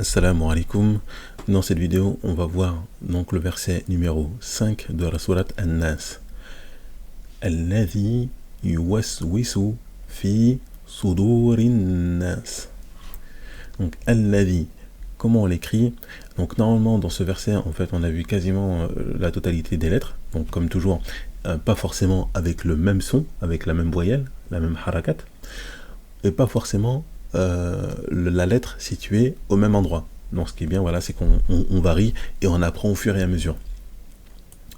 Assalamu alaikum. Dans cette vidéo, on va voir donc le verset numéro 5 de la sourate An-Nas. Alladhi yuwaswisu fi sudurin nas. Donc Alladhi, comment on l'écrit? Donc normalement dans ce verset, en fait, on a vu quasiment la totalité des lettres. Donc comme toujours, pas forcément avec le même son, avec la même voyelle, la même harakat, et pas forcément la lettre située au même endroit. Donc ce qui est bien, voilà, c'est qu'on varie et on apprend au fur et à mesure.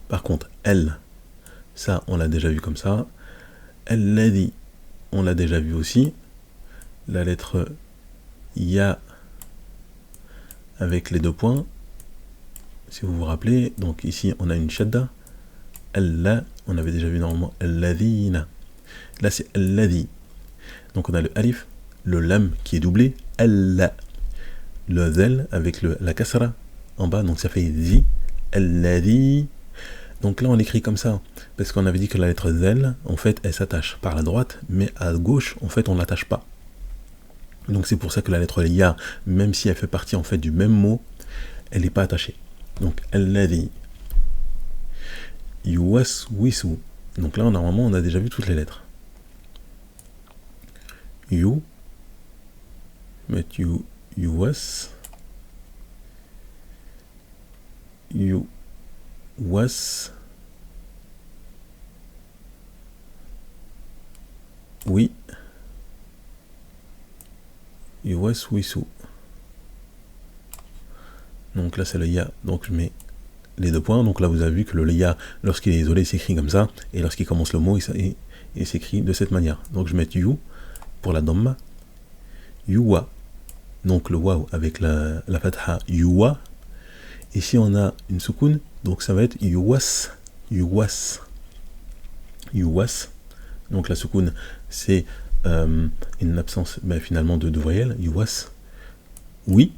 Par contre, elle, ça on l'a déjà vu comme ça. Elle l'a dit, on l'a déjà vu aussi. La lettre ya avec les deux points, si vous vous rappelez, donc ici on a une shadda. Elle, on avait déjà vu normalement alladhina. Là c'est alladhi. Donc on a le alif, le lam qui est doublé, elle, le zel avec la kasra en bas, donc ça fait zi, alladhi. Donc là on l'écrit comme ça, parce qu'on avait dit que la lettre zel, en fait, elle s'attache par la droite, mais à gauche, en fait, on ne l'attache pas. Donc c'est pour ça que la lettre ya, même si elle fait partie en fait du même mot, elle n'est pas attachée. Donc alladhi, yuwaswisu. Donc là normalement on a déjà vu toutes les lettres. You, met you, was, you, was, oui, you was, wisu. Donc là c'est le ya, donc je mets les deux points. Donc là vous avez vu que le ya, lorsqu'il est isolé, il s'écrit comme ça, et lorsqu'il commence le mot, il s'écrit de cette manière. Donc je mets you pour la dhamma, yuwa, donc le waw avec la fatha, yuwa. Ici on a une soukoun, donc ça va être yuwas, yuwas, yuwas. Donc la soukoun c'est une absence finalement de voyelle, yuwas, oui.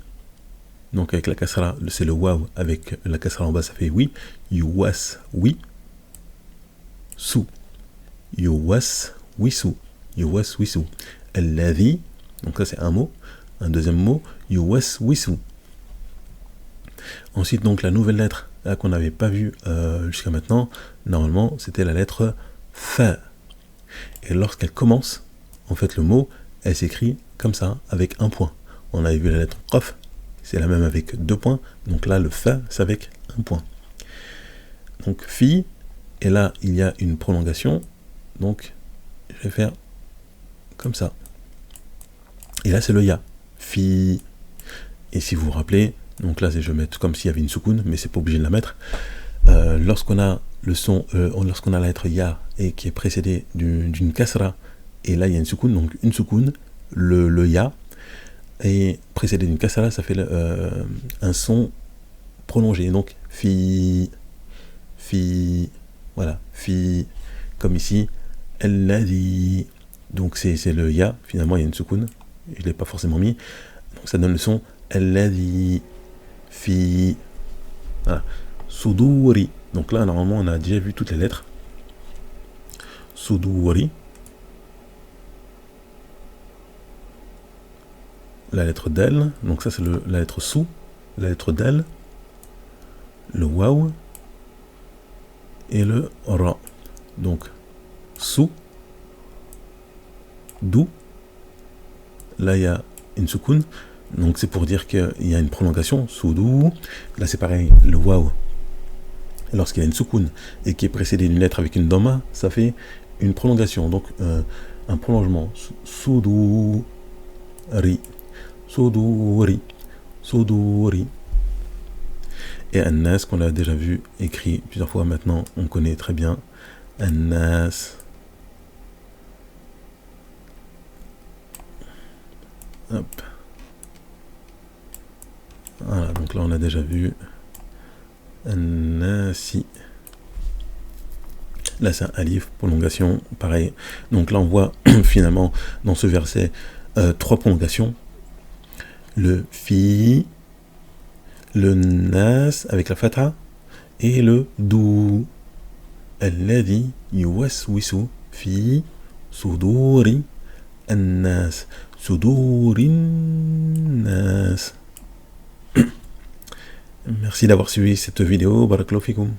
Donc avec la kasra, c'est le waw avec la kasra en bas, ça fait oui, yuwas, oui, sou, yuwas, wisu, yuwas, wisu. Alladhi, donc ça c'est un mot. Un deuxième mot, yuwaswisu. Ensuite, donc la nouvelle lettre qu'on n'avait pas vue jusqu'à maintenant, normalement, c'était la lettre fa. Et lorsqu'elle commence, en fait, le mot, elle s'écrit comme ça, avec un point. On avait vu la lettre qaf, c'est la même avec deux points. Donc là, le fa, c'est avec un point. Donc fi, et là, il y a une prolongation. Donc, je vais faire comme ça. Et là, c'est le ya. Fi. Et si vous vous rappelez, donc là je vais mettre comme s'il y avait une soukoun, mais c'est pas obligé de la mettre. Lorsqu'on a le son, lorsqu'on a la lettre ya et qui est précédée d'une kasra, et là il y a une soukoun, donc une soukoun, le ya, et précédé d'une kasra, ça fait un son prolongé. Donc fi, fi, voilà, fi, comme ici, alladhi. Donc c'est le ya, finalement il y a une soukoun. Je ne l'ai pas forcément mis, donc ça donne le son alladhi fi, voilà. Suduri, donc là normalement on a déjà vu toutes les lettres. Suduri, la lettre del, donc ça c'est la lettre sou, la lettre del, le waw et le ra. Donc sou, dou, là il y a une soukoun, donc c'est pour dire qu'il y a une prolongation, soudou. Là c'est pareil, le waw, lorsqu'il y a une soukoun et qui est précédé d'une lettre avec une dhamma, ça fait une prolongation, donc un prolongement, soudou, ri, soudou, ri. Et An-Nas, qu'on a déjà vu écrit plusieurs fois maintenant, on connaît très bien An-Nas. Hop. Voilà, donc là on a déjà vu An-Nasi. Là c'est un alif, prolongation, pareil. Donc là on voit finalement dans ce verset trois prolongations. Le fi, le nas avec la fatha et le dou. Alladhi yuwaswisu fi suduri an-nas. Sudurin nas. Merci d'avoir suivi cette vidéo. Barakallahu fikoum.